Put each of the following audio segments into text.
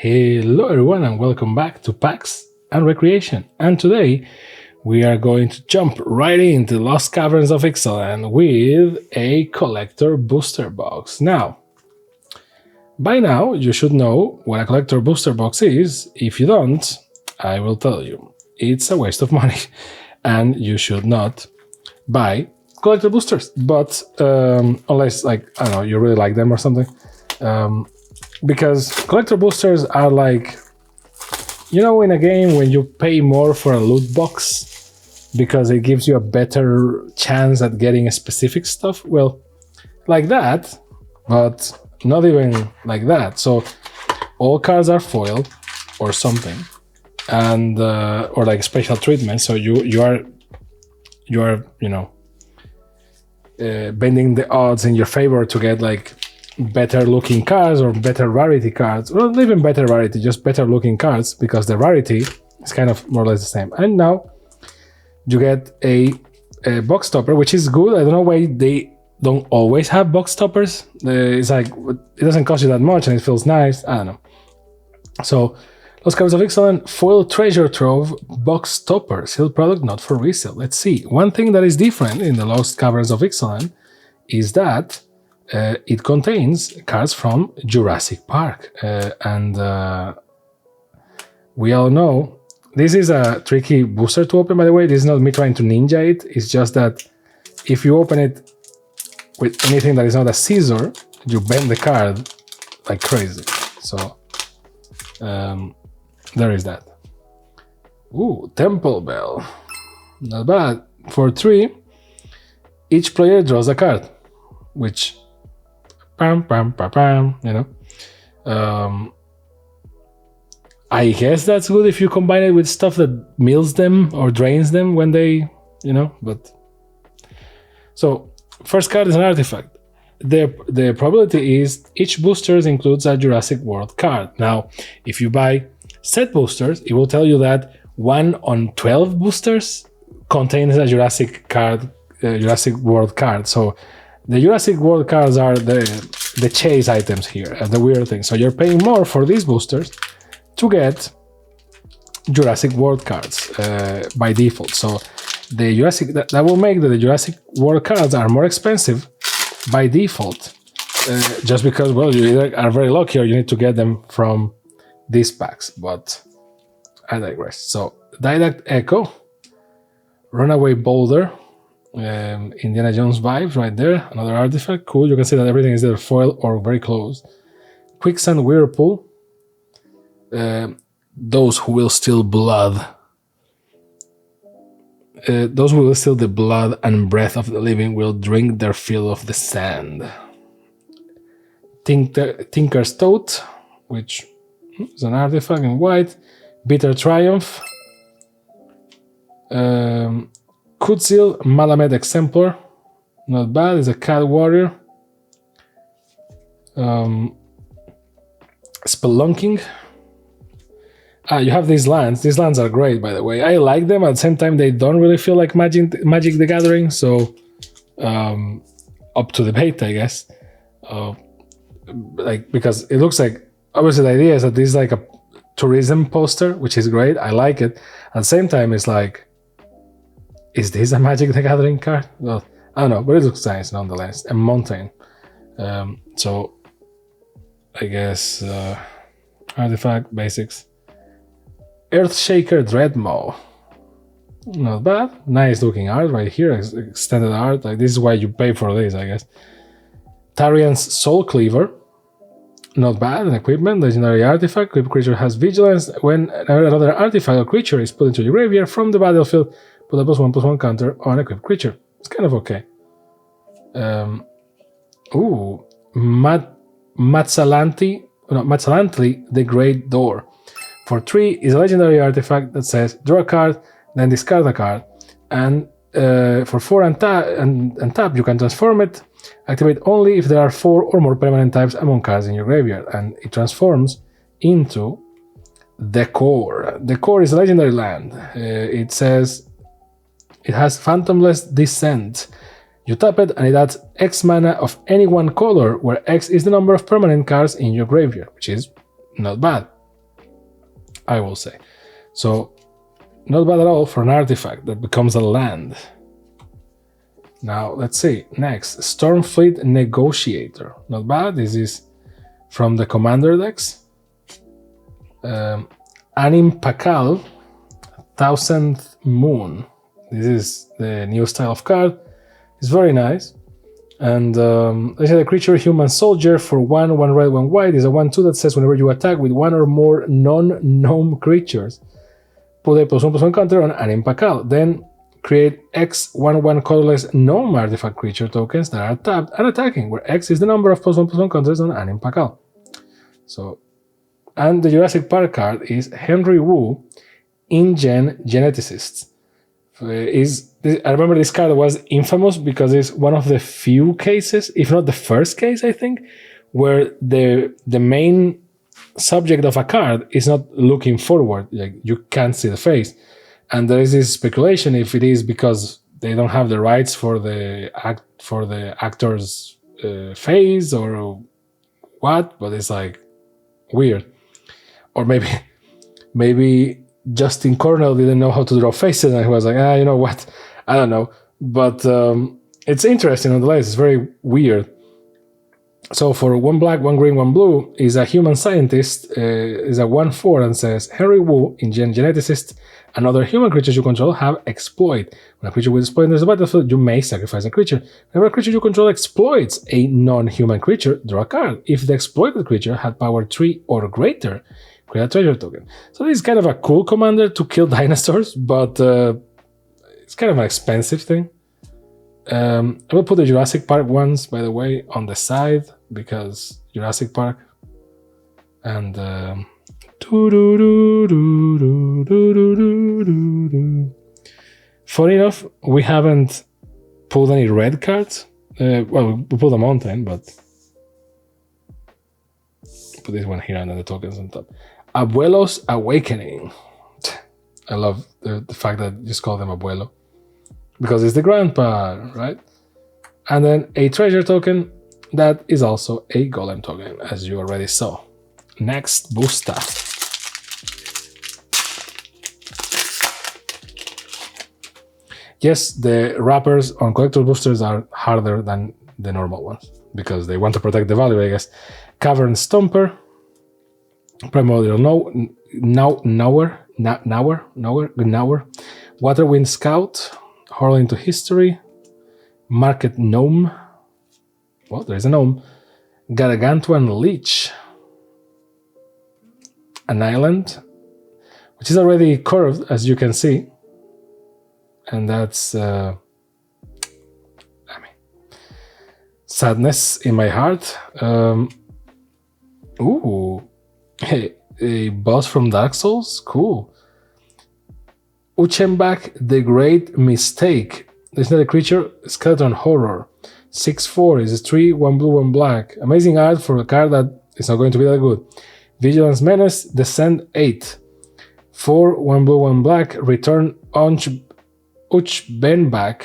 Hello everyone and welcome back to Packs and Recreation. And today we are going to jump right into Lost Caverns of Ixalan with a collector booster box. Now, by now you should know what a collector booster box is. If you don't, I will tell you. It's a waste of money and you should not buy collector boosters. But unless, I don't know, you really like them or something. Because collector boosters are like, in a game when you pay more for a loot box because it gives you a better chance at getting a specific stuff. Well, like that, but not even like that. So all cards are foil or something, and or like special treatment. So you are bending the odds in your favor to get like better looking cards or better rarity cards, or not even better rarity, just better looking cards, because the rarity is kind of more or less the same. And now you get a box topper, which is good. I don't know why they don't always have box toppers. It's like, it doesn't cost you that much and it feels nice. I don't know. So Lost Caverns of Ixalan foil treasure trove box topper, sealed product not for resale. Let's see. One thing that is different in the Lost Caverns of Ixalan is that it contains cards from Jurassic Park, and we all know this is a tricky booster to open, by the way. This is not me trying to ninja it, it's just that if you open it with anything that is not a scissor, you bend the card like crazy. So there is that. Ooh, Temple Bell. Not bad. For 3, each player draws a card, which I guess that's good if you combine it with stuff that mills them or drains them when they, but... So, first card is an artifact. The probability is each booster includes a Jurassic World card. Now, if you buy set boosters, it will tell you that 1 on 12 boosters contains a Jurassic World card. So, the Jurassic World cards are the chase items here, the weird thing. So you're paying more for these boosters to get Jurassic World cards by default. So the Jurassic that will make the Jurassic World cards are more expensive by default, just because, well, you either are very lucky or you need to get them from these packs. But I digress. So Didact Echo, Runaway Boulder. Indiana Jones vibes right there. Another artifact, cool. You can see that everything is either foil or very close. Quicksand Whirlpool. Those who will steal blood. Those who will steal the blood and breath of the living will drink their fill of the sand. Tinker's Tote, which is an artifact in white. Bitter Triumph. Kutzil Malamed Exemplar, not bad, is a cat warrior. Spelunking. You have these lands. These lands are great, by the way. I like them. At the same time, they don't really feel like Magic the Gathering, so up to debate, I guess. Because it looks like, obviously the idea is that this is like a tourism poster, which is great. I like it. At the same time, it's like, is this a Magic the Gathering card? Well, I don't know, but it looks nice nonetheless. And Mountain. So, I guess, artifact, basics. Earthshaker Dreadmaw. Not bad. Nice looking art right here. Extended art. Like, this is why you pay for this, I guess. Tarian's Soul Cleaver. Not bad. An equipment. Legendary artifact. Equipped creature has vigilance. When another artifact or creature is put into your graveyard from the battlefield, put a +1/+1 counter on equipped creature. It's kind of okay. Matsalantli, the Great Door. For 3 is a legendary artifact that says draw a card, then discard a card. And for 4 and tap, you can transform it. Activate only if there are 4 or more permanent types among cards in your graveyard. And it transforms into the Core. The Core is a legendary land. It says it has Phantomless Descent. You tap it and it adds X mana of any one color, where X is the number of permanent cards in your graveyard, which is not bad. I will say. So, not bad at all for an artifact that becomes a land. Now, let's see. Next, Stormfleet Negotiator. Not bad. This is from the Commander decks. Anim Pakal, Thousandth Moon. This is the new style of card. It's very nice. And they said a creature, human soldier, for 1 red, 1 white, is a 1/2 that says whenever you attack with one or more non-gnome creatures, put a +1/+1 counter on Anim Pakal. Then create X 1/1 colorless gnome artifact creature tokens that are tapped and attacking, where X is the number of +1/+1 counters on Anim Pakal. So, and the Jurassic Park card is Henry Wu, InGen Geneticist. I remember this card was infamous because it's one of the few cases, if not the first case, I think, where the main subject of a card is not looking forward. Like, you can't see the face. And there is this speculation if it is because they don't have the rights for the actor's face or what, but it's like weird. Or maybe Justin Cornell didn't know how to draw faces and he was like, you know what, I don't know. But it's interesting nonetheless. It's very weird. So for 1 black, 1 green, 1 blue, is a human scientist, is a 1/4 and says, Henry Wu, InGen Geneticist, another human creatures you control have exploit. When a creature with exploit enters the battlefield, you may sacrifice a creature. Whenever a creature you control exploits a non-human creature, draw a card. If the exploited creature had power 3 or greater, create a treasure token. So this is kind of a cool commander to kill dinosaurs, but it's kind of an expensive thing. I will put the Jurassic Park ones, by the way, on the side because Jurassic Park. And funny enough, we haven't pulled any red cards. Well, we pulled a mountain, but put this one here and then the tokens on top. Abuelo's Awakening. I love the fact that you just call them Abuelo, because it's the grandpa, right? And then a treasure token that is also a golem token, as you already saw. Next, Busta. Yes, the wrappers on collector boosters are harder than the normal ones because they want to protect the value, I guess. Cavern Stomper, Primordial Knower, Waterwind Scout, Hurl into History, Market Gnome, well, there's a gnome, Gargantuan Leech, an island, which is already curved, as you can see, and that's, sadness in my heart. Hey, a boss from Dark Souls? Cool. Uchenbach, the Great Mistake. This is not a creature, Skeleton Horror. 6/4 is a 3, 1 blue, 1 black. Amazing art for a card that is not going to be that good. Vigilance Menace, Descend 8. 4, 1 blue, 1 black. Return Uchenbach,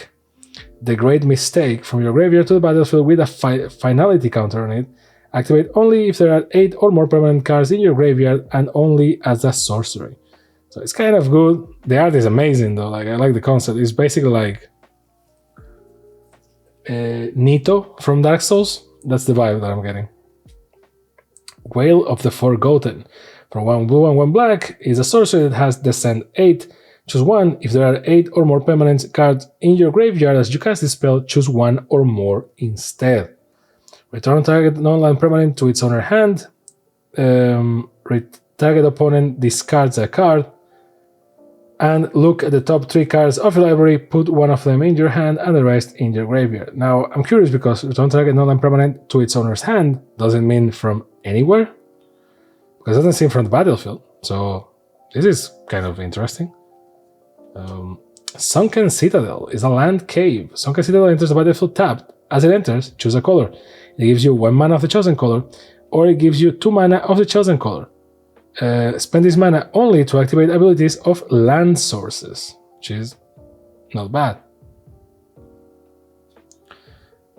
the Great Mistake, from your graveyard to the battlefield with a finality counter on it. Activate only if there are 8 or more permanent cards in your graveyard and only as a sorcery. So it's kind of good. The art is amazing though. Like, I like the concept. It's basically like Nito from Dark Souls. That's the vibe that I'm getting. Whale of the Forgotten. For 1 blue and 1 black is a sorcery that has Descend 8. Choose 1. If there are 8 or more permanent cards in your graveyard as you cast this spell, choose 1 or more instead. Return target non-land permanent to its owner hand. Target opponent discards a card. And look at the top 3 cards of your library, put 1 of them in your hand and the rest in your graveyard. Now, I'm curious because return target non-land permanent to its owner's hand doesn't mean from anywhere. Because it doesn't seem from the battlefield. So, this is kind of interesting. Sunken Citadel is a land cave. Sunken Citadel enters the battlefield tapped. As it enters, choose a color. It gives you 1 mana of the chosen color, or it gives you 2 mana of the chosen color. Spend this mana only to activate abilities of land sources, which is not bad.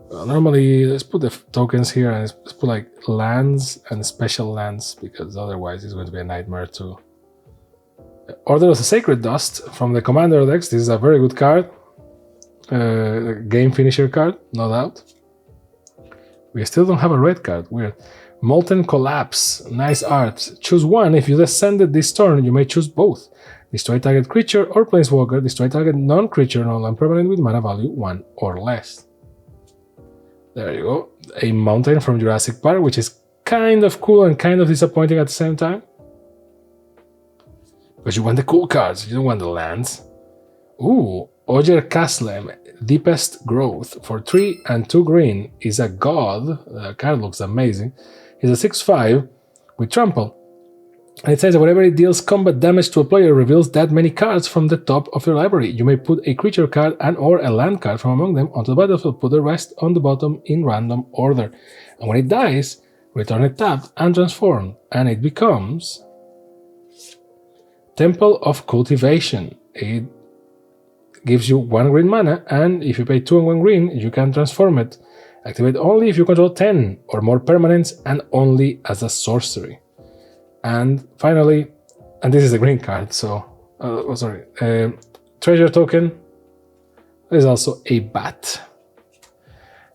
Well, normally, let's put the tokens here and let's put like lands and special lands, because otherwise it's going to be a nightmare to Order of the Sacred Dust from the Commander decks. This is a very good card. Game finisher card, no doubt. We still don't have a red card. Weird. Molten Collapse. Nice art. Choose one. If you descended this turn, you may choose both. Destroy target creature or planeswalker. Destroy target non-creature, non-permanent with mana value 1 or less. There you go. A mountain from Jurassic Park, which is kind of cool and kind of disappointing at the same time. Because you want the cool cards, you don't want the lands. Ooh, Ojer Kaslem, Deepest Growth. For 3 and 2 green is a god. The card looks amazing. It's a 6/5 with trample. And it says that whenever it deals combat damage to a player, reveals that many cards from the top of your library. You may put a creature card and or a land card from among them onto the battlefield. Put the rest on the bottom in random order. And when it dies, return it tapped and transformed. And it becomes Temple of Cultivation. It gives you 1 green mana, and if you pay 2 and 1 green, you can transform it. Activate only if you control 10 or more permanents and only as a sorcery. And finally, and this is a green card, so treasure token is also a bat.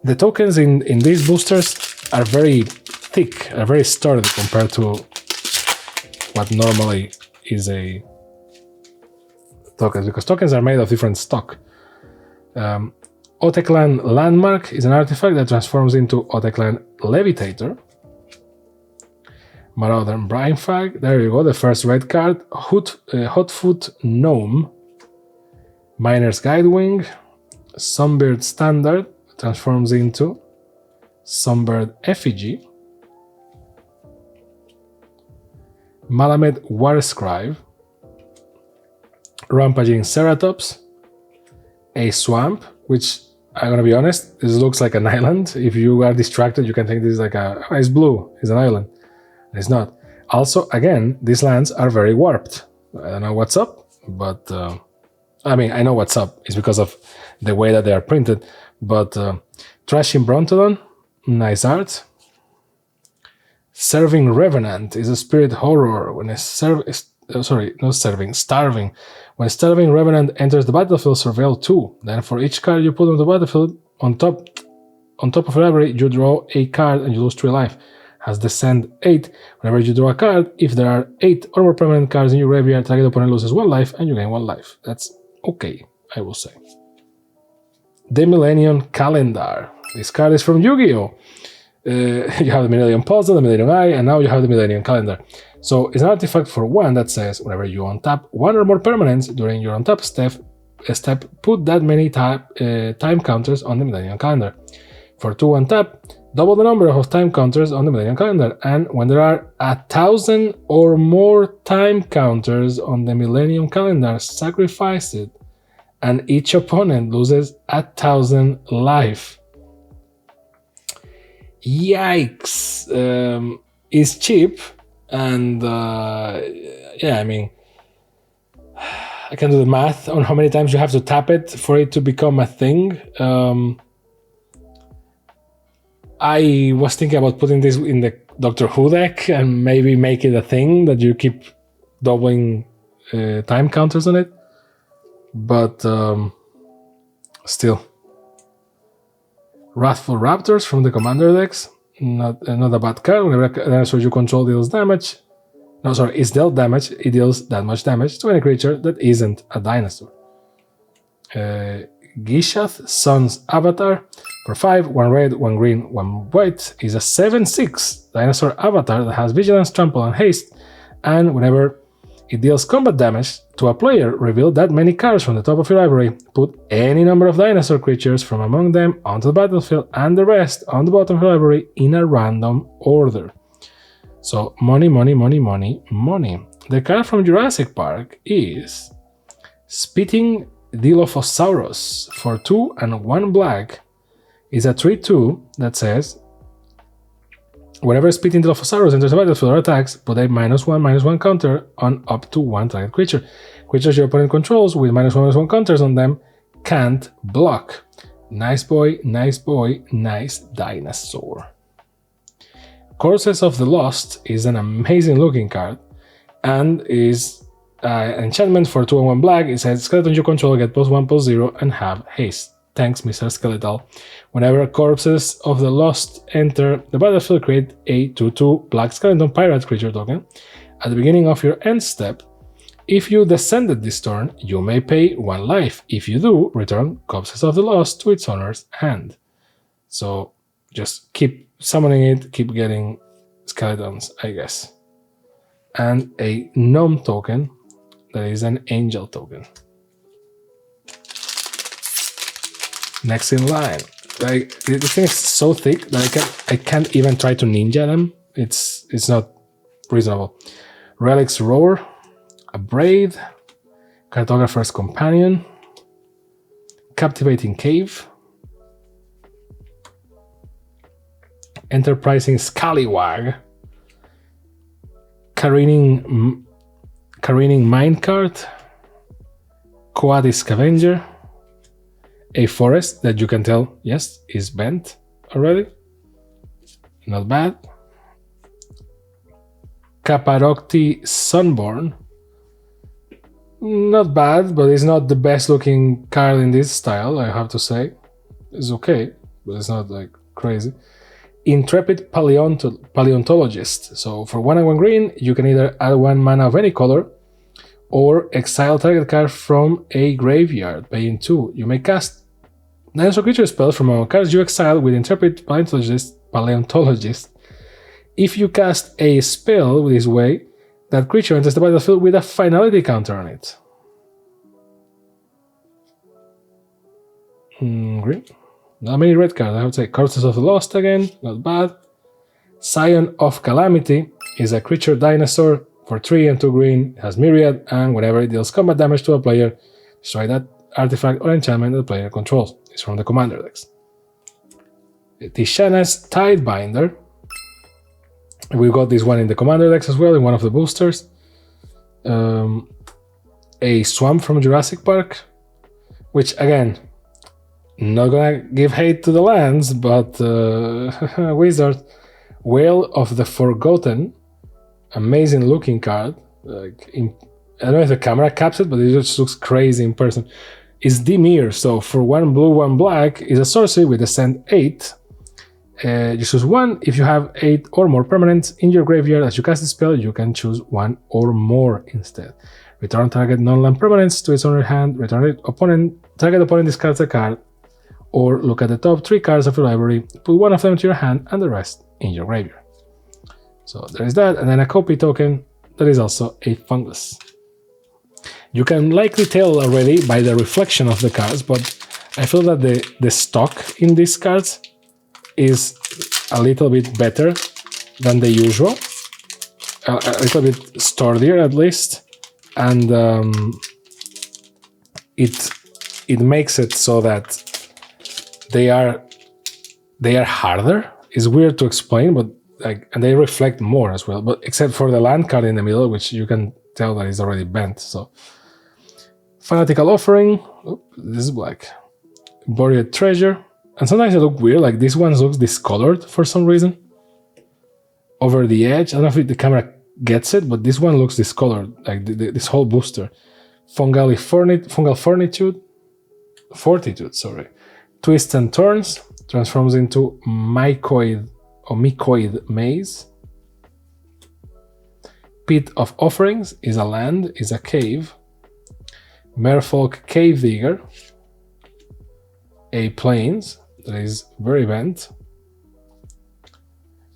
The tokens in these boosters are very thick, are very sturdy compared to what normally is a tokens, because tokens are made of different stock. Oteklan Landmark is an artifact that transforms into Oteklan Levitator. Marauder Brainfag, there you go, the first red card. Hotfoot Gnome, Miner's Guidewing, Sunbird Standard transforms into Sunbird Effigy, Malamed Warscribe, Rampaging Ceratops, a Swamp, which I'm gonna be honest, this looks like an island. If you are distracted, you can think this is like it's blue, it's an island. It's not. Also, again, these lands are very warped. I don't know what's up, but I mean, I know what's up. It's because of the way that they are printed. But Trashing Brontodon, nice art. Serving Revenant is a spirit horror. When Starving. When Starving Revenant enters the battlefield, surveil 2. Then for each card you put on the battlefield, on top of your library, you draw a card and you lose 3 life. Has Descend 8. Whenever you draw a card, if there are 8 or more permanent cards in your graveyard, target opponent loses 1 life and you gain 1 life. That's okay, I will say. The Millennium Calendar. This card is from Yu-Gi-Oh! You have the Millennium Puzzle, the Millennium Eye, and now you have the Millennium Calendar. So it's an artifact for 1 that says whenever you untap 1 or more permanents during your untap step, put that many time counters on the Millennium Calendar. For 2 untap, double the number of time counters on the Millennium Calendar, and when there are 1,000 or more time counters on the Millennium Calendar, sacrifice it, and each opponent loses 1,000 life. Yikes! It's cheap, and yeah, I mean, I can do the math on how many times you have to tap it for it to become a thing. I was thinking about putting this in the Doctor Who deck and maybe make it a thing that you keep doubling time counters on it. But still. Wrathful Raptors from the Commander decks. Not a bad card. Whenever a dinosaur you control deals damage. Is dealt damage, it deals that much damage to any creature that isn't a dinosaur. Gishath, Sun's Avatar. For 5, 1 red, 1 green, 1 white is a 7/6 dinosaur avatar that has vigilance, trample, and haste, and whenever it deals combat damage to a player, reveal that many cards from the top of your library, put any number of dinosaur creatures from among them onto the battlefield, and the rest on the bottom of your library in a random order. So, money, money, money, money, money. The card from Jurassic Park is Spitting Dilophosaurus. For 2 and 1 black, is a 3/2 that says whenever Spitting Dilophosaurus enters the battlefield or attacks, put a -1/-1 counter on up to 1 target creature. Creatures your opponent controls with -1/-1 counters on them can't block. Nice boy, nice boy, nice dinosaur. Corpses of the Lost is an amazing looking card and is enchantment for 2 and 1 black. It says skeleton you control get +1/+0 and have haste. Thanks, Mr. Skeletal. Whenever corpses of the lost enter the battlefield, create a 2/2 black skeleton pirate creature token. At the beginning of your end step, if you descended this turn, you may pay 1 life. If you do, return corpses of the lost to its owner's hand. So just keep summoning it, keep getting skeletons, I guess. And a gnome token that is an angel token. Next in line. Like, the thing is so thick that I can't even try to ninja them. It's not reasonable. Relic's Roar, a Braid, Cartographer's Companion, Captivating Cave, Enterprising Scallywag, Careening Minecart, Coati Scavenger, a forest that you can tell, yes, is bent already. Not bad. Caparocti Sunborn. Not bad, but it's not the best looking card in this style, I have to say. It's okay, but it's not like crazy. Intrepid Paleontologist. So for 1 and 1 green, you can either add 1 mana of any color or exile target card from a graveyard, paying 2. You may cast dinosaur creature spells from among cards you exile with Intrepid Paleontologist. If you cast a spell this way, that creature enters the battlefield with a finality counter on it. Green. Not many red cards, I would say. Corpses of the Lost again, not bad. Scion of Calamity is a creature dinosaur for 3 and 2 green, has Myriad, and whenever it deals combat damage to a player, destroy that artifact or enchantment that the player controls. It's from the commander decks. Tishana's Tidebinder. We got this one in the commander decks as well, in one of the boosters. A Swamp from Jurassic Park, which again, not gonna give hate to the lands, but Wizard. Whale of the Forgotten, amazing looking card. Like I don't know if the camera captures it, but it just looks crazy in person. It's Dimir, so for 1 blue, 1 black, is a sorcery with ascent 8. You choose 1. If you have 8 or more permanents in your graveyard as you cast the spell, you can choose 1 or more instead. Return target non-land permanents to its owner hand, target opponent discards a card, or look at the top 3 cards of your library, put 1 of them to your hand and the rest in your graveyard. So there is that, and then a copy token that is also a fungus. You can likely tell already by the reflection of the cards, but I feel that the stock in these cards is a little bit better than the usual, a little bit sturdier at least, and it makes it so that they are harder. It's weird to explain, but and they reflect more as well. But except for the land card in the middle, which you can tell that is already bent. So, Fanatical Offering. This is black. Buried Treasure. And sometimes they look weird. Like this one looks discolored for some reason. Over the edge. I don't know if the camera gets it, but this one looks discolored. Like this whole booster. Fungal Fortitude. Sorry. Twists and Turns. Transforms into Mycoid Maze. Pit of Offerings is a land, is a cave. Merfolk Cave Digger. A Plains that is very bent.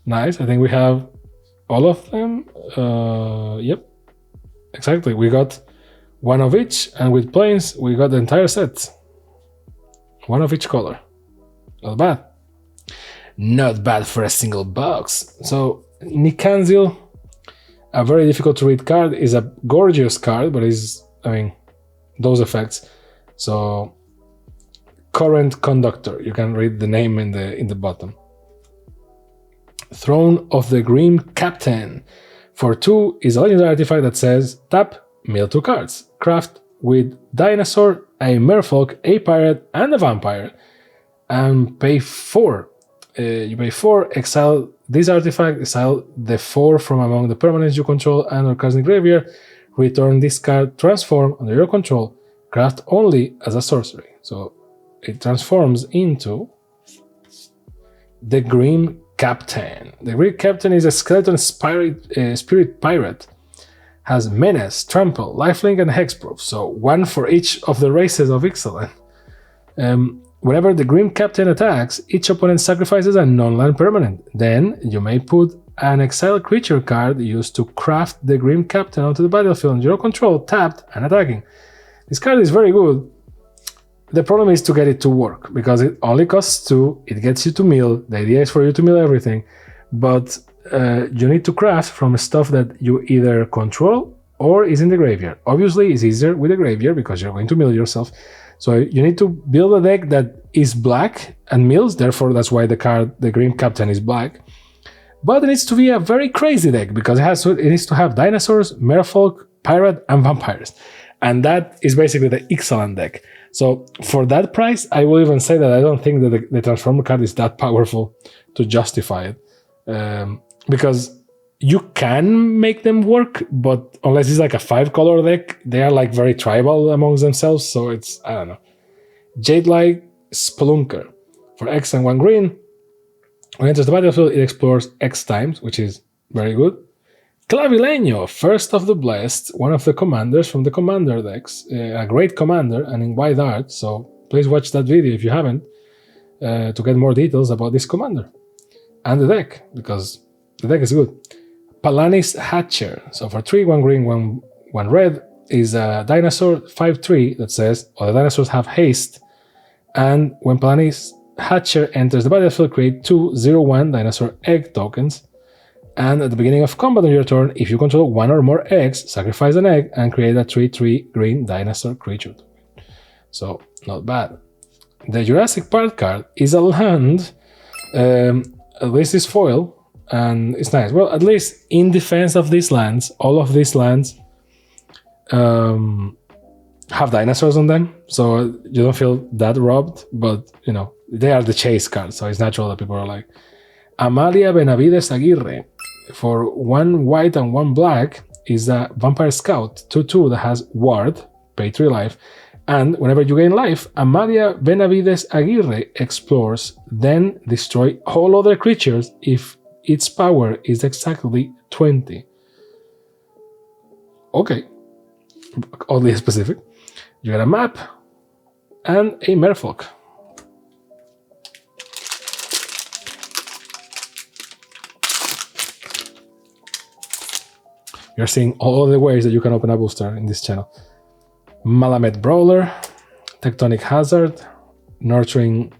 Nice, I think we have all of them. Yep, exactly. We got 1 of each, and with Plains, we got the entire set. 1 of each color. Not bad. Not bad for a single box. So, Nikanzil, a very difficult to read card, is a gorgeous card, but those effects. So, Current Conductor, you can read the name in the bottom. Throne of the Grim Captain. For 2 is a legendary artifact that says tap, mill 2 cards. Craft with Dinosaur, a Merfolk, a Pirate, and a Vampire. And pay 4. You pay 4, exile this artifact, exile the 4 from among the permanents you control and or cards in the graveyard, return this card transform under your control, craft only as a sorcery. So it transforms into the Grim Captain. The Grim Captain is a skeleton spirit pirate. Has Menace, Trample, Lifelink, and Hexproof. So one for each of the races of Ixalan. Whenever the Grim Captain attacks, each opponent sacrifices a non-land permanent. Then you may put an exiled creature card used to craft the Grim Captain onto the battlefield under your control, tapped and attacking. This card is very good. The problem is to get it to work, because it only costs 2, it gets you to mill, the idea is for you to mill everything, but you need to craft from stuff that you either control or is in the graveyard. Obviously, it's easier with the graveyard because you're going to mill yourself. So you need to build a deck that is black and mills, therefore that's why the card, the Grim Captain, is black. But it needs to be a very crazy deck, because it needs to have dinosaurs, merfolk, pirate, and vampires. And that is basically the Ixalan deck. So for that price, I will even say that I don't think that the Transformer card is that powerful to justify it. Because you can make them work, but unless it's like a 5-color deck, they are like very tribal amongst themselves, so it's, I don't know. Jade-like Spelunker. For X and 1 green, when it enters the battlefield, it explores X times, which is very good. Clavileño, first of the Blessed, one of the commanders from the commander decks, a great commander and in wide art, so please watch that video if you haven't, to get more details about this commander and the deck, because the deck is good. Palanis Hatcher, so for 3, 1 green, 1 red, is a dinosaur 5/3 that says all the dinosaurs have haste, and when Palanis Hatcher enters the battlefield, create 2 0/1 dinosaur egg tokens. And at the beginning of combat on your turn, if you control 1 or more eggs, sacrifice an egg and create a 3/3 green dinosaur creature. So, not bad. The Jurassic Park card is a land, at least it's foil, and it's nice. Well, at least in defense of these lands, all of these lands have dinosaurs on them, so you don't feel that robbed, but, you know, they are the chase cards, so it's natural that people are like, Amalia Benavides Aguirre, for 1 white and 1 black, is a Vampire Scout 2/2 that has Ward, pay 3 life, and whenever you gain life, Amalia Benavides Aguirre explores, then destroy all other creatures if its power is exactly 20. Okay, oddly specific. You get a map and a merfolk. You're seeing all the ways that you can open a booster in this channel. Malamet Brawler, Tectonic Hazard, Nurturing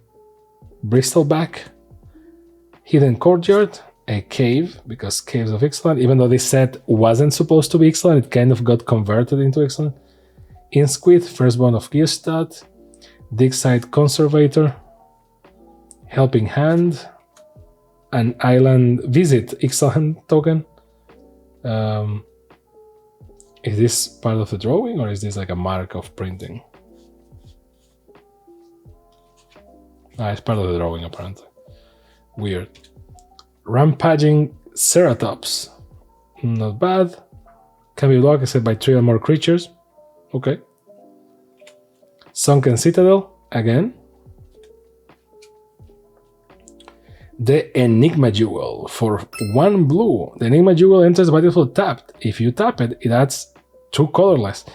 Bristleback, Hidden Courtyard, a cave, because Caves of Ixalan, even though this set wasn't supposed to be Ixalan, it kind of got converted into Ixalan. Insquith, Firstborn of Gierstadt, Digside Conservator, Helping Hand, an Island Visit Ixalan token. Is this part of the drawing, or is this like a mark of printing? It's part of the drawing, apparently. Weird. Rampaging Ceratops. Not bad. Can be blocked except by 3 or more creatures. Okay. Sunken Citadel, again. The Enigma Jewel. For 1 blue, the Enigma Jewel enters the battlefield tapped. If you tap it, it adds 2 colorless.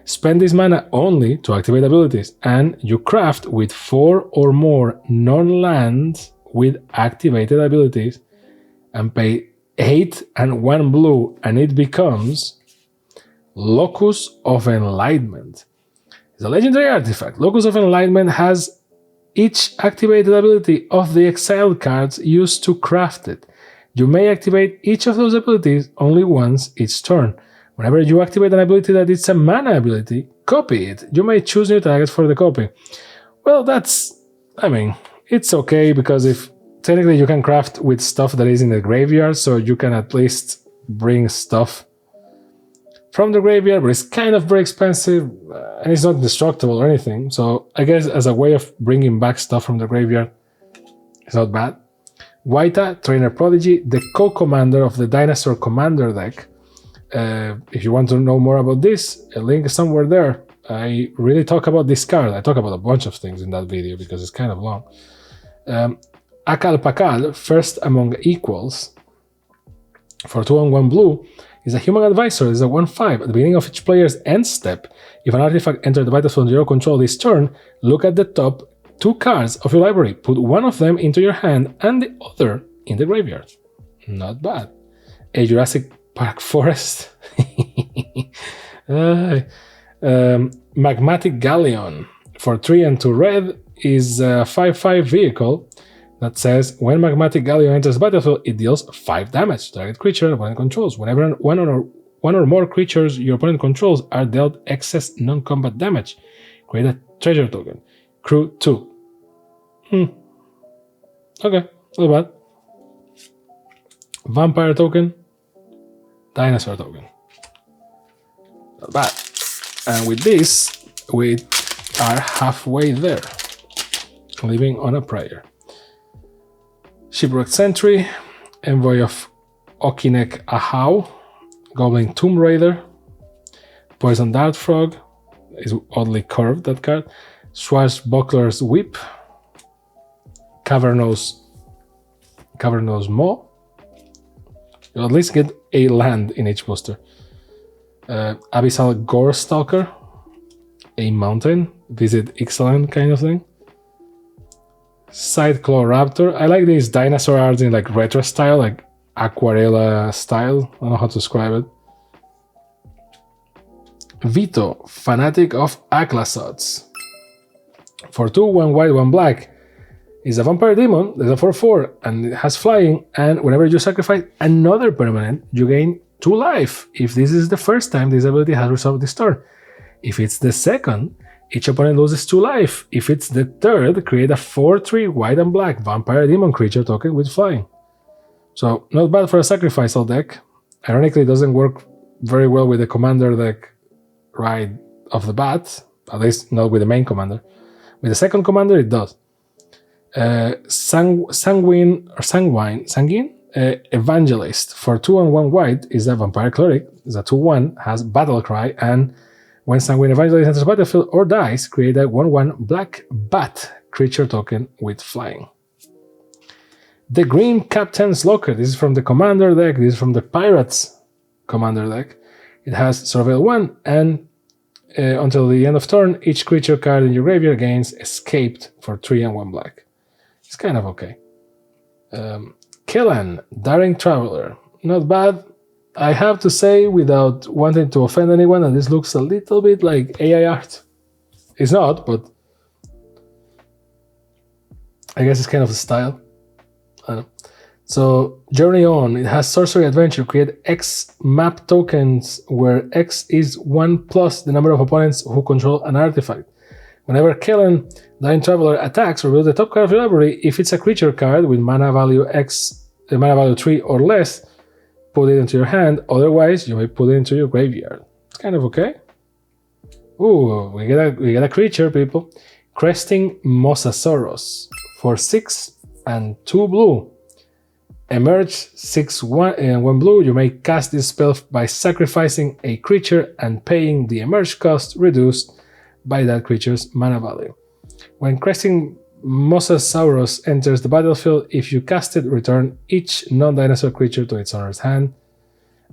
Spend this mana only to activate abilities, and you craft with 4 or more non-lands with activated abilities, and pay 8 and 1 blue, and it becomes Locus of Enlightenment. It's a legendary artifact. Locus of Enlightenment has each activated ability of the exiled cards used to craft it. You may activate each of those abilities only once each turn. Whenever you activate an ability that is a mana ability, copy it. You may choose new targets for the copy. Well, it's okay, because if technically you can craft with stuff that is in the graveyard, so you can at least bring stuff from the graveyard, but it's kind of very expensive, and it's not destructible or anything. So I guess as a way of bringing back stuff from the graveyard, it's not bad. Waita, Trainer Prodigy, the co-commander of the Dinosaur Commander deck. If you want to know more about this, a link is somewhere there. I really talk about this card. I talk about a bunch of things in that video because it's kind of long. Akal Pakal, first among equals, for 2 and 1 blue, is a human advisor. It's a 1/5. At the beginning of each player's end step, if an artifact enters the battlefield under your control this turn, look at the top 2 cards of your library. Put one of them into your hand and the other in the graveyard. Not bad. A Jurassic Park forest. Magmatic Galleon, for 3 and 2 red, is a 5/5 vehicle that says when Magmatic Galleon enters the battlefield, it deals 5 damage to target creature opponent controls. Whenever one or more creatures your opponent controls are dealt excess non-combat damage, create a treasure token. Crew 2. Okay, not bad. Vampire token. Dinosaur token. Not bad. And with this, we are halfway there. Living on a prayer. Shipwreck Sentry, Envoy of Okinek Ahau, Goblin Tomb Raider, Poison Dart Frog, is oddly curved, that card, Swashbuckler's Whip, Cavernous Maw. You'll at least get a land in each booster. Abyssal Gore Stalker, a mountain, visit Ixalan kind of thing. Sideclaw Raptor. I like these dinosaur arts in like retro style, like aquarella style. I don't know how to describe it. Vito, Fanatic of Aclasots. For 2, 1 white, 1 black, is a vampire demon. There's a 4/4 and it has flying. And whenever you sacrifice another permanent, you gain 2 life. If this is the first time this ability has resolved this turn. If it's the second, each opponent loses 2 life. If it's the third, create a 4/3 white and black vampire demon creature token with flying. So not bad for a sacrificial deck. Ironically, it doesn't work very well with the commander deck right off the bat. At least not with the main commander. With the second commander, it does. Sanguine Evangelist, for 2 and 1 white, is a vampire cleric. It's a 2/1, has battle cry, and when Sanguine Evangelist enters the battlefield or dies, create a 1/1 black bat creature token with flying. The Green Captain's Locker. This is from the commander deck. This is from the Pirates commander deck. It has Surveil 1, and until the end of turn, each creature card in your graveyard gains Escaped for 3 and 1 black. It's kind of okay. Kellan, Daring Traveler. Not bad. I have to say, without wanting to offend anyone, that this looks a little bit like AI art. It's not, but I guess it's kind of the style. I don't know. So, Journey On. It has Sorcery Adventure. Create X map tokens where X is 1 plus the number of opponents who control an artifact. Whenever Kellan, Daring Traveler, attacks, reveal the top card of your library. If it's a creature card with mana value 3 or less, put it into your hand. Otherwise, you may put it into your graveyard. It's kind of okay. Ooh, we get a creature, people. Cresting Mosasaurus, for 6 and 2 blue. Emerge 6/1 and 1 blue. You may cast this spell by sacrificing a creature and paying the emerge cost reduced by that creature's mana value. When Cresting Mosasaurus enters the battlefield, if you cast it, return each non-dinosaur creature to its owner's hand.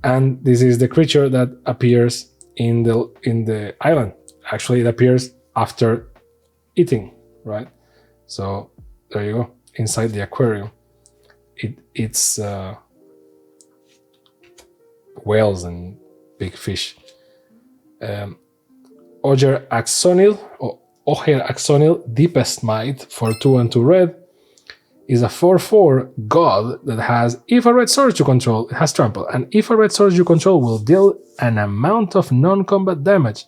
And this is the creature that appears in the island. Actually, it appears after eating, right? So there you go, inside the aquarium. It's whales and big fish. Oger Axonil, Deepest Might, for 2 and 2 red, is a 4/4 god that has, if a red source you control, it has trample, and if a red source you control will deal an amount of non-combat damage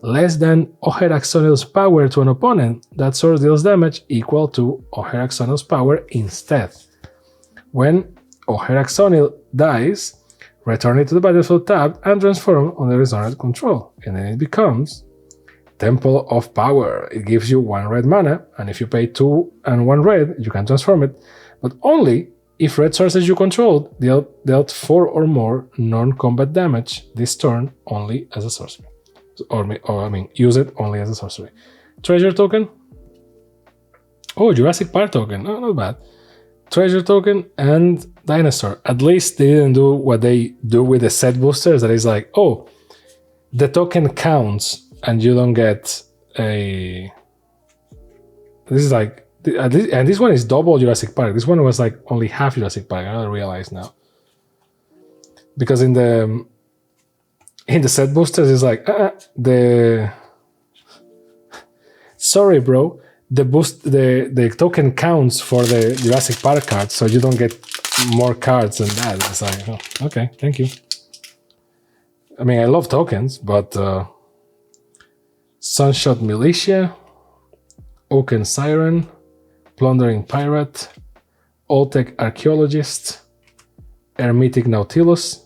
less than Oger Axonil's power to an opponent, that source deals damage equal to Oger Axonil's power instead. When Oger Axonil dies, return it to the battlefield tab and transform under its owner's control, and then it becomes Temple of Power. It gives you 1 red mana, and if you pay 2 and 1 red, you can transform it, but only If red sources you control dealt 4 or more non-combat damage this turn only as a sorcery. Use it only as a sorcery. Treasure token. Oh, Jurassic Park token. Oh, not bad. Treasure token and dinosaur. At least they didn't do what they do with the set boosters. That is like, oh, the token counts and you don't get a... This is like... And this one is double Jurassic Park. This one was like only half Jurassic Park. I don't realize now. Because in the set boosters, it's like, sorry, bro. The token counts for the Jurassic Park cards, so you don't get more cards than that. It's like, oh, okay, thank you. I mean, I love tokens, but Sunshot Militia, Oaken Siren, Plundering Pirate, Oltec Archaeologist, Hermetic Nautilus,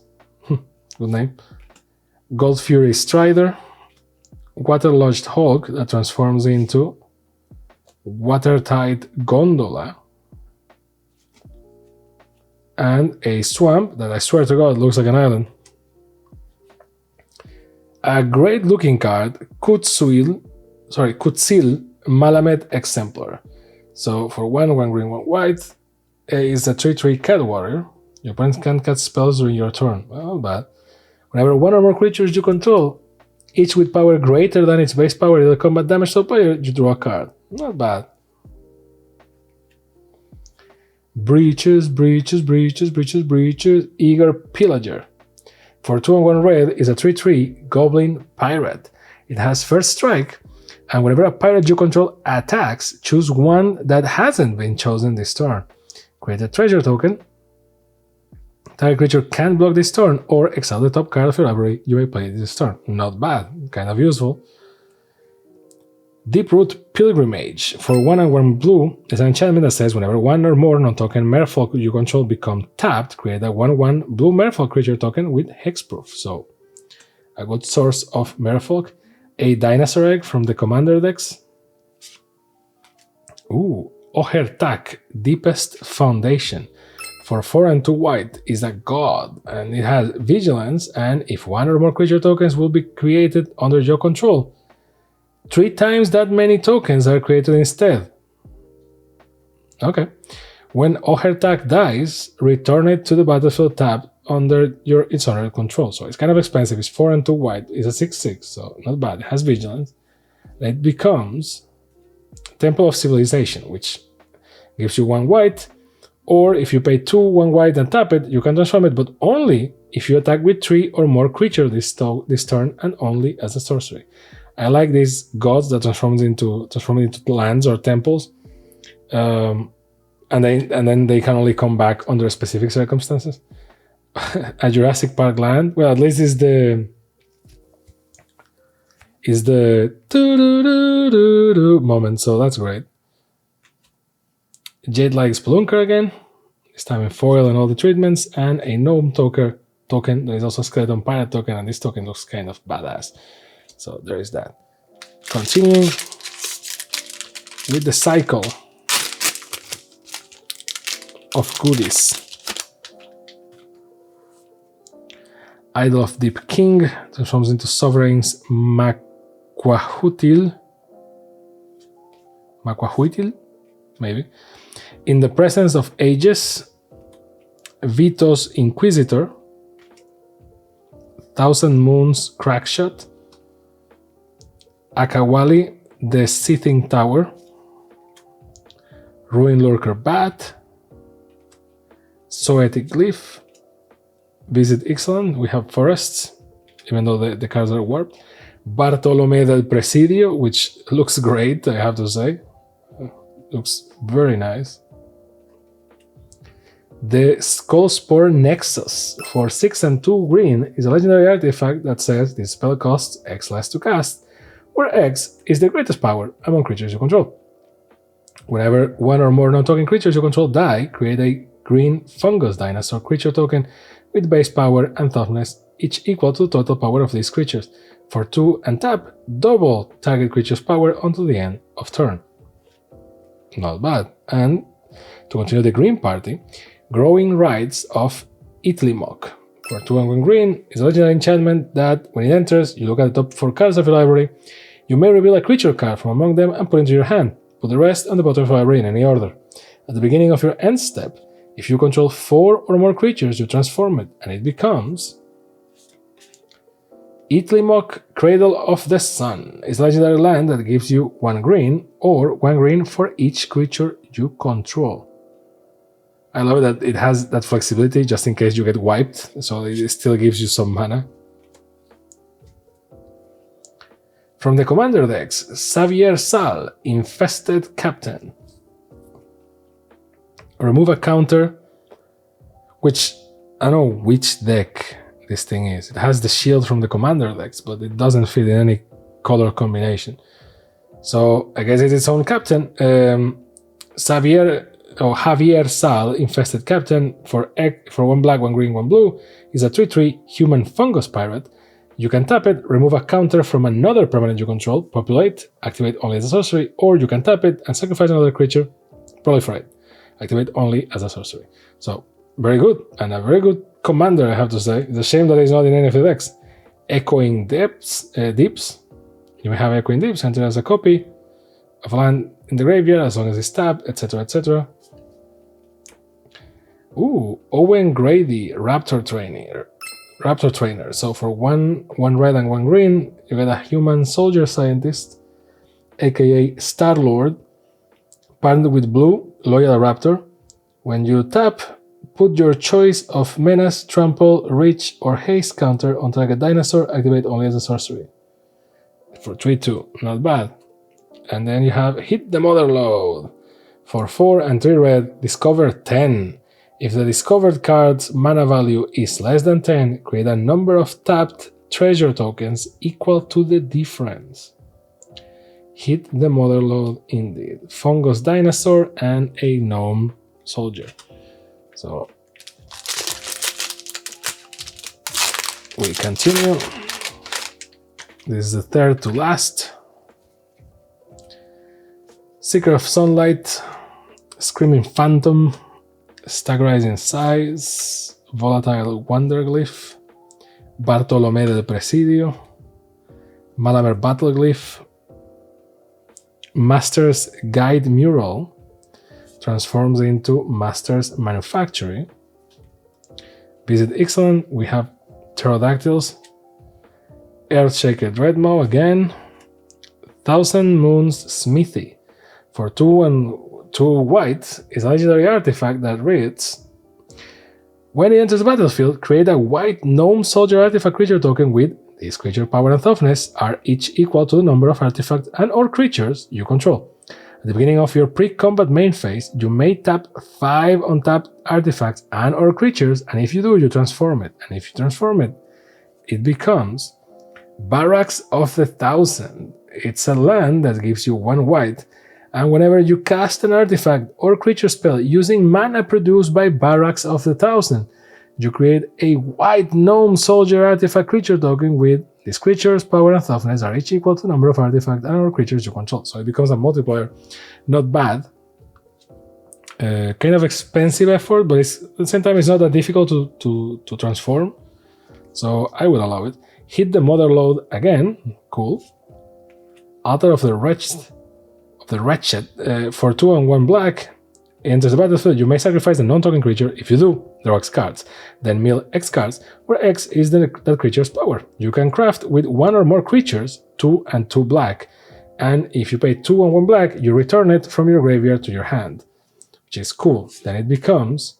good name, Gold Fury Strider, Waterlodged Hulk that transforms into Watertight Gondola, and a swamp that I swear to God looks like an island. A great looking card, Kutsil Malamet Exemplar. So for 1 green, 1 white, is a 3/3 cat warrior. Your opponent can cast spells during your turn. Well, not bad. Whenever 1 or more creatures you control, each with power greater than its base power deal combat damage to a player, you draw a card. Not bad. Breaches, Eager Pillager. For 2 and 1 red is a 3/3 Goblin Pirate. It has first strike, and whenever a pirate you control attacks, choose one that hasn't been chosen this turn. Create a treasure token. Target creature can't block this turn, or exile the top card of your library you may play this turn. Not bad, kind of useful. Deeproot Pilgrimage. For 1 and 1 blue, is an enchantment that says whenever 1 or more non-token merfolk you control become tapped, create a 1/1 blue merfolk creature token with hexproof. So, a good source of merfolk. A dinosaur egg from the commander decks. Ooh, Ohertak, Deepest Foundation. For 4 and 2 white is a god, and it has vigilance, and if 1 or more creature tokens will be created under your control, 3 times that many tokens are created instead. Okay. When Ohertak dies, return it to the battlefield tab under its under control. So it's kind of expensive. It's 4 and 2 white. It's a 6/6, so not bad. It has vigilance. It becomes Temple of Civilization, which gives you 1 white. Or if you pay 2, 1 white and tap it, you can transform it, but only if you attack with 3 or more creatures this turn, and only as a sorcery. I like these gods that transform into lands or temples, and then they can only come back under specific circumstances. A Jurassic Park land, well, at least is the moment, so that's great. Jade-like Spelunker again, this time in foil and all the treatments, and a Gnome token. There is also a Skeleton Pirate token, and this token looks kind of badass. So there is that. Continuing with the cycle of goodies. Idol of Deep King transforms into Sovereign's Makwahutil, maybe. In the presence of ages, Vito's Inquisitor, Thousand Moons Crackshot, Akawali, the Seething Tower, Ruin Lurker Bat, Zoetic Glyph, Visit Ixalan, we have forests, even though the cards are warped, Bartolomé del Presidio, which looks great, I have to say, looks very nice. The Skullspore Nexus, for 6 and 2 green, is a legendary artifact that says this spell costs X less to cast, where X is the greatest power among creatures you control. Whenever 1 or more non-token creatures you control die, create a green fungus dinosaur creature token with base power and toughness, each equal to the total power of these creatures. For 2 and tap, double target creature's power until the end of turn. Not bad. And to continue the green party, Growing Rites of Itlimok. For 2 and 1 green, is a legendary enchantment that, when it enters, you look at the top 4 cards of your library. You may reveal a creature card from among them and put it into your hand. Put the rest on the bottom of your library in any order. At the beginning of your end step, if you control 4 or more creatures, you transform it, and it becomes Itlimok, Cradle of the Sun. Is a legendary land that gives you 1 green, or 1 green for each creature you control. I love that it has that flexibility just in case you get wiped, so it still gives you some mana. From the commander decks, Xavier Sal, Infested Captain. Remove a counter, which I don't know which deck this thing is. It has the shield from the commander decks, but it doesn't fit in any color combination. So I guess it's its own captain. Javier Sal, Infested Captain, for 1 black, 1 green, 1 blue, is a 3/3 human fungus pirate. You can tap it, remove a counter from another permanent you control, populate, activate only as a sorcery, or you can tap it and sacrifice another creature, proliferate, activate only as a sorcery. So, very good, and a very good commander, I have to say. It's a shame that it's not in any of the decks. Echoing Deeps. You may have Echoing Deeps, enter as a copy of a land in the graveyard as long as it's tapped, etc., etc. Ooh, Owen Grady, Raptor Trainer. So for 1 red and 1 green, you get a human soldier scientist, aka Star-Lord, partnered with blue, Loyal Raptor. When you tap, put your choice of Menace, Trample, Reach, or Haste counter on target dinosaur, activate only as a sorcery. For 3/2, not bad. And then you have Hit the Mother Load. For 4 and 3 red, discover 10. If the discovered card's mana value is less than 10, create a number of tapped treasure tokens equal to the difference. Hit the Mother Load indeed. Fungus Dinosaur and a Gnome Soldier. So we continue. This is the third to last. Seeker of Sunlight, Screaming Phantom, Staggerizing Size, Volatile Wanderglyph, Bartolomé del Presidio, Malamer Battleglyph, Master's Guide Mural, transforms into Master's Manufactory. Visit Ixalan, we have Pterodactyls, Earthshaker Dreadmaw again, Thousand Moons Smithy. For 2 and 2 white is a legendary artifact that reads: when it enters the battlefield, create a white gnome soldier artifact creature token with this creature power and toughness are each equal to the number of artifacts and or creatures you control. At the beginning of your pre-combat main phase, you may tap 5 untapped artifacts and or creatures, and if you do, you transform it. And if you transform it, it becomes Barracks of the Thousand. It's a land that gives you 1 white, and whenever you cast an artifact or creature spell using mana produced by Barracks of the Thousand, you create a white gnome soldier artifact creature token with these creatures' power and toughness are each equal to the number of artifacts and or creatures you control. So it becomes a multiplier. Not bad. Kind of expensive effort, but at the same time it's not that difficult to transform. So I would allow it. Hit the Mother Load again. Cool. Altar of the Wretched, for 2 and 1 black, enters the battlefield, you may sacrifice a non-token creature. If you do, draw X cards. Then mill X cards, where X is that creature's power. You can craft with 1 or more creatures, 2 and 2 black. And if you pay 2 and 1 black, you return it from your graveyard to your hand, which is cool. Then it becomes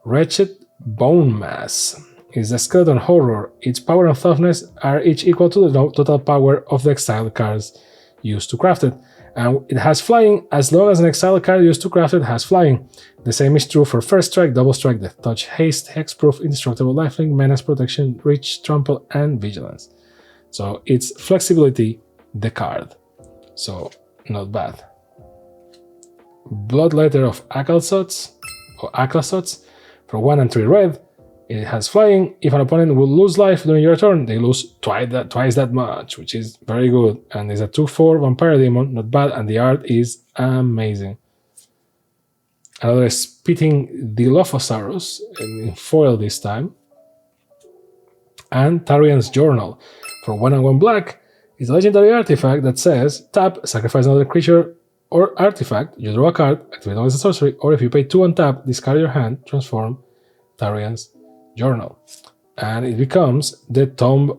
Wretched Bone Mass. It's a skeleton horror. Its power and toughness are each equal to the total power of the exiled cards used to craft it. And it has flying as long as an exiled card used to craft it has flying. The same is true for First Strike, Double Strike, Death Touch, Haste, Hexproof, Indestructible, Lifelink, Menace, Protection, Reach, Trample, and Vigilance. So it's flexibility, the card. So not bad. Bloodletter of Aclasots, for 1 and 3 red. It has flying. If an opponent will lose life during your turn, they lose twice that much, which is very good. And it's a 2/4 Vampire Demon, not bad, and the art is amazing. Another Spitting Dilophosaurus, in foil this time. And Tarian's Journal. For 1 and 1 black, is a legendary artifact that says, tap, sacrifice another creature or artifact, you draw a card, activate all as a sorcery, or if you pay 2 on tap, discard your hand, transform Tarian's Journal. And it becomes the Tomb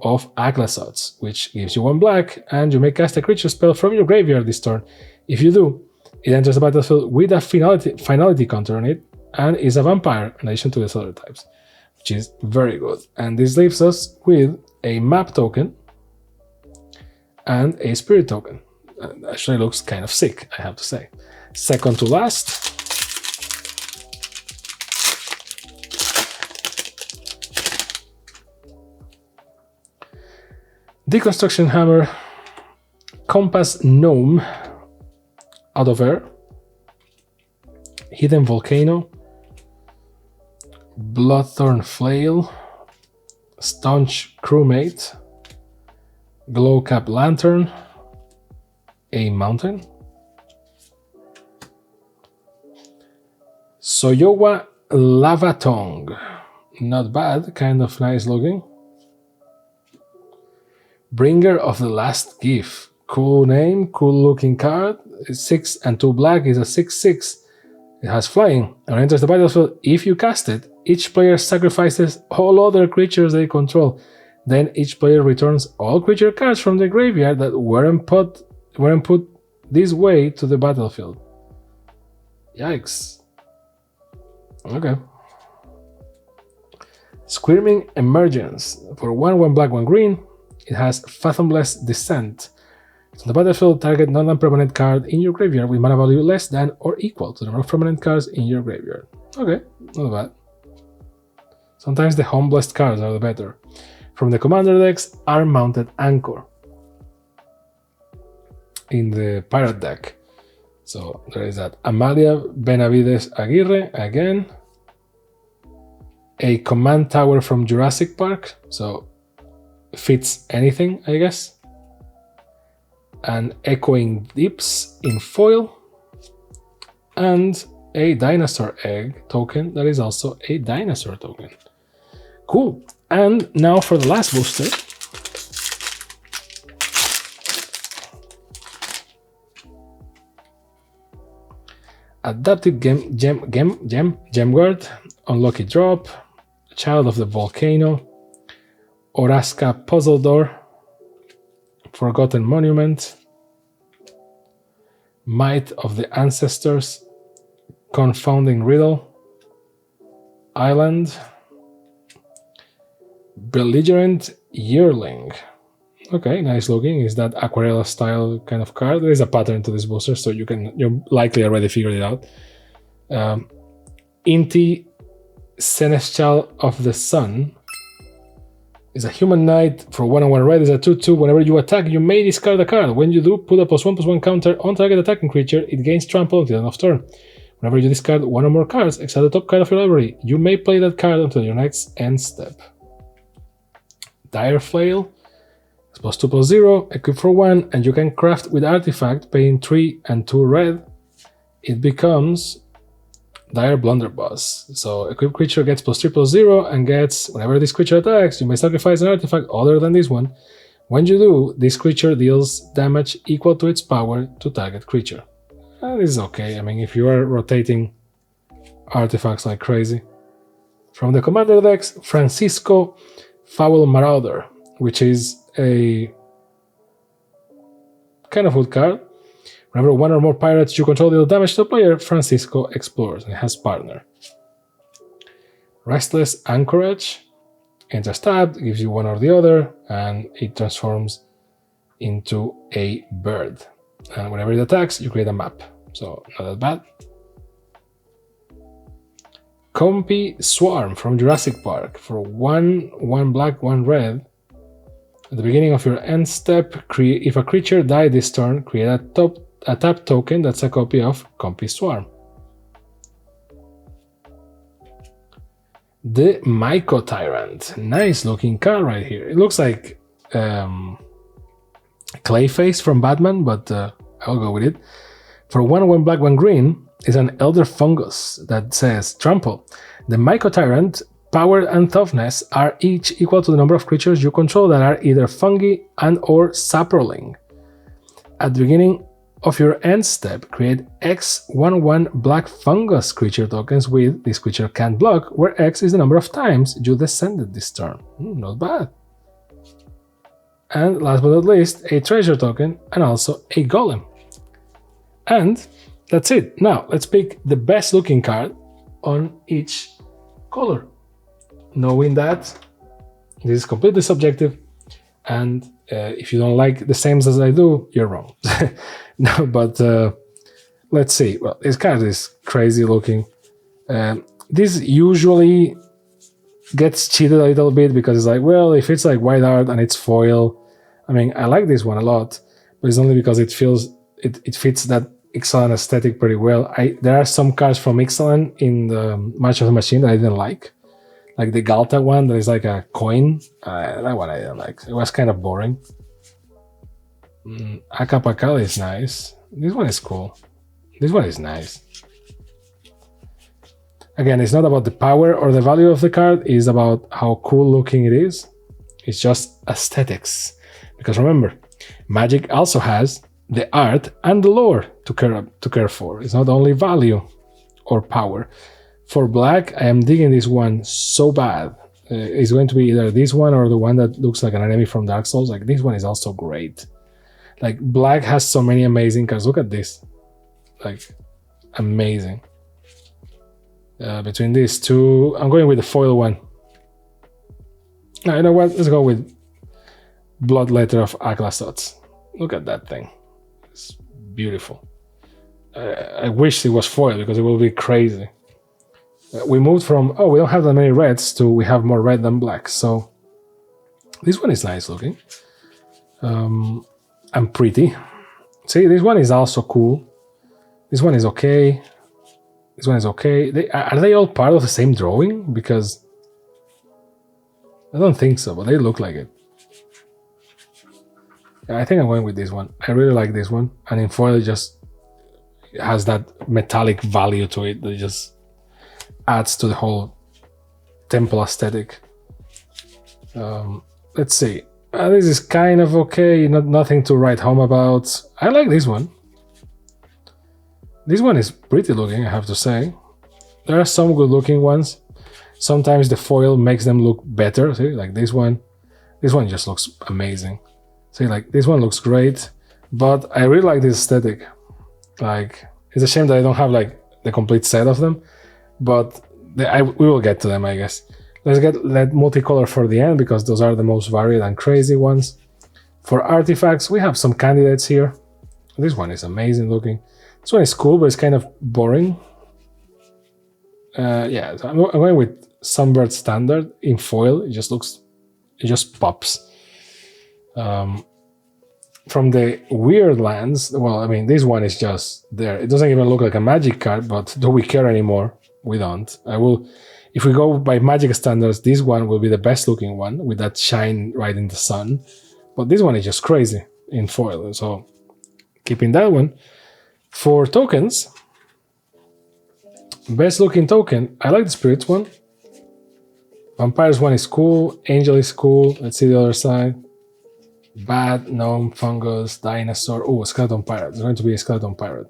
of Aglasots, which gives you 1 black, and you may cast a creature spell from your graveyard this turn. If you do, it enters the battlefield with a finality counter on it, and is a vampire in addition to its other types, which is very good. And this leaves us with a map token and a spirit token. Actually looks kind of sick, I have to say. Second to last, Deconstruction Hammer, Compass Gnome, Out of Air, Hidden Volcano, Bloodthorn Flail, Staunch Crewmate, Glowcap Lantern, a Mountain, Soyowa Lavatong, not bad, kind of nice looking. Bringer of the Last Gift, cool name, cool looking card. It's 6 and 2 black, is a 6/6. It has flying and enters the battlefield. If you cast it, each player sacrifices all other creatures they control. Then each player returns all creature cards from the graveyard that weren't put this way to the battlefield. Yikes. Okay. Squirming Emergence. For 1/1 black, 1 green, it has Fathomless Descent. On the battlefield, target non-permanent card in your graveyard with mana value less than or equal to the number of permanent cards in your graveyard. Okay, not bad. Sometimes the home-blessed cards are the better. From the commander decks, Arm-Mounted Anchor in the pirate deck. So there is that. Amalia Benavides Aguirre again. A command tower from Jurassic Park, so fits anything, I guess. An Echoing Deeps in foil, and a Dinosaur Egg token that is also a dinosaur token. Cool. And now for the last booster. Adaptive Gemguard, Unlucky Drop, Child of the Volcano, Oraska Puzzle Door, Forgotten Monument, Might of the Ancestors, Confounding Riddle, Island, Belligerent Yearling. Okay, nice looking. Is that Aquarella style kind of card? There is a pattern to this booster, so you likely already figured it out. Inti Seneschal of the Sun is a human knight for 1/1 red. Is a 2/2. Whenever you attack, you may discard a card. When you do, put a +1/+1 counter on target attacking creature. It gains trample until the end of turn. Whenever you discard one or more cards, except the top card of your library, you may play that card until your next end step. Dire Flail is +2/+0, equip for 1, and you can craft with artifact, paying 3 and 2 red. It becomes Dire Blunderbuss. So equip creature gets +3/+0 and gets, whenever this creature attacks, you may sacrifice an artifact other than this one. When you do, this creature deals damage equal to its power to target creature. This is okay. I mean, if you are rotating artifacts like crazy. From the commander decks, Francisco Foul Marauder, which is a kind of good card. Whenever one or more pirates you control deal damage to a player, Francisco explores, and it has partner. Restless Anchorage, enters tapped, gives you one or the other, and it transforms into a bird. And whenever it attacks, you create a map. So, not that bad. Compy Swarm from Jurassic Park. For 1 black, 1 red. At the beginning of your end step, if a creature died this turn, create a tap token that's a copy of Compy Swarm. The Myco Tyrant. Nice looking card right here. It looks like Clayface from Batman, but I'll go with it. For 1 black, 1 green, is an elder fungus that says trample. The Myco Tyrant power and toughness are each equal to the number of creatures you control that are either fungi and or saproling. At the beginning of your end step, create X11 black fungus creature tokens with this creature can't block, where X is the number of times you descended this turn. Not bad. And last but not least, a treasure token and also a golem. And that's it. Now let's pick the best looking card on each color, knowing that this is completely subjective, and if you don't like the same as I do, you're wrong. No, but let's see. Well, this card is crazy looking. This usually gets cheated a little bit because it's like, well, if it's like white art and it's foil, I mean, I like this one a lot, but it's only because it fits that Ixalan aesthetic pretty well. There are some cards from Ixalan in the March of the Machine that I didn't like the Galta one that is like a coin. That one I didn't like. It was kind of boring. Acapacala is nice. This one is cool. This one is nice. Again, it's not about the power or the value of the card, it's about how cool looking it is. It's just aesthetics. Because remember, Magic also has the art and the lore to care for. It's not only value or power. For black, I am digging this one so bad. It's going to be either this one or the one that looks like an enemy from Dark Souls. Like, this one is also great. Like, black has so many amazing cards. Look at this. Like, amazing. Between these two, I'm going with the foil one. Now, you know what? Let's go with Bloodletter of Aklasotz. Look at that thing. It's beautiful. I wish it was foil because it will be crazy. We moved from, we don't have that many reds to we have more red than black. So this one is nice looking. And pretty. See, this one is also cool. This one is okay. This one is okay. Are they all part of the same drawing? Because I don't think so, but they look like it. Yeah, I think I'm going with this one. I really like this one. And in foil, it just has that metallic value to it that just adds to the whole temple aesthetic. Let's see. This is kind of okay. Nothing to write home about. I like this one. This one is pretty looking, I have to say. There are some good looking ones. Sometimes the foil makes them look better. See, like this one. This one just looks amazing. See, like this one looks great. But I really like this aesthetic. Like, it's a shame that I don't have like the complete set of them. But we will get to them, I guess. Let's get multicolor for the end because those are the most varied and crazy ones. For artifacts, we have some candidates here. This one is amazing looking. This one is cool, but it's kind of boring. Yeah, so I'm going with Sunbird Standard in foil. It just pops. From the weird lands, well, I mean, this one is just there. It doesn't even look like a magic card, but do we care anymore? We don't. If we go by magic standards, this one will be the best looking one with that shine right in the sun. But this one is just crazy in foil. So keeping that one. For tokens, best looking token, I like the Spirits one. Vampires one is cool. Angel is cool. Let's see the other side. Bat, Gnome, Fungus, Dinosaur. Oh, Skeleton Pirate. It's going to be a Skeleton Pirate.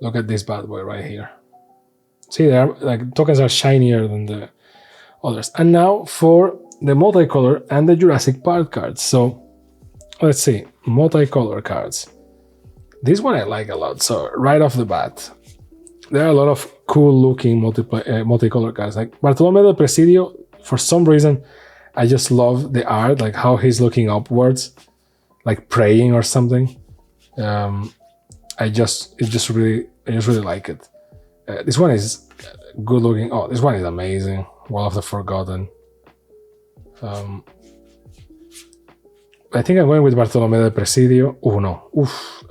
Look at this bad boy right here. See, there, like, tokens are shinier than the others. And now for the multicolor and the Jurassic Park cards. So let's see, multicolor cards. This one I like a lot. So right off the bat, there are a lot of cool looking multicolor cards. Like Bartolome del Presidio, for some reason, I just love the art, like how he's looking upwards, like praying or something. I just really like it. This one is good looking. Oh, this one is amazing. Wall of the Forgotten. I think I'm going with Bartolome del Presidio. Oh no. Oof.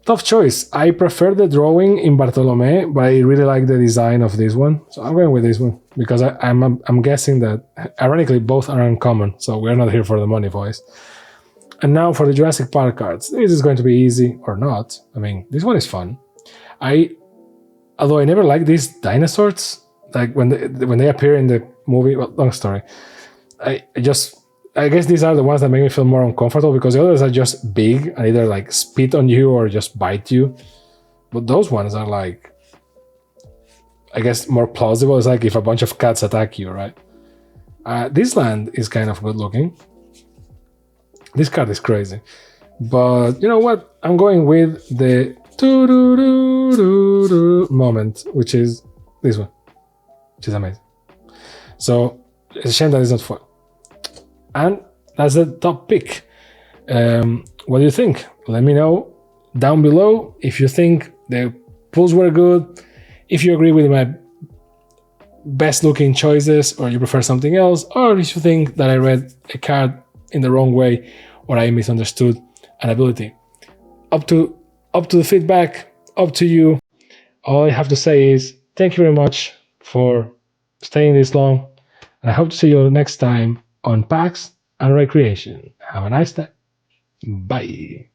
Tough choice. I prefer the drawing in Bartolome, but I really like the design of this one. So I'm going with this one because I'm guessing that, ironically, both are uncommon. So we're not here for the money, boys. And now for the Jurassic Park cards. This is going to be easy or not. I mean, this one is fun. Although I never liked these dinosaurs, like when they appear in the movie. Well, long story. I guess these are the ones that make me feel more uncomfortable because the others are just big and either like spit on you or just bite you. But those ones are like, I guess, more plausible. It's like if a bunch of cats attack you, right? This land is kind of good looking. This card is crazy. But you know what? I'm going with the moment, which is this one, which is amazing. So it's a shame that it's not fun. And that's the top pick. What do you think? Let me know down below if you think the pulls were good, if you agree with my best looking choices or you prefer something else, or if you think that I read a card in the wrong way or I misunderstood an ability. Up to the feedback, up to you. All I have to say is thank you very much for staying this long, and I hope to see you next time on PAX and Recreation. Have a nice day. Bye.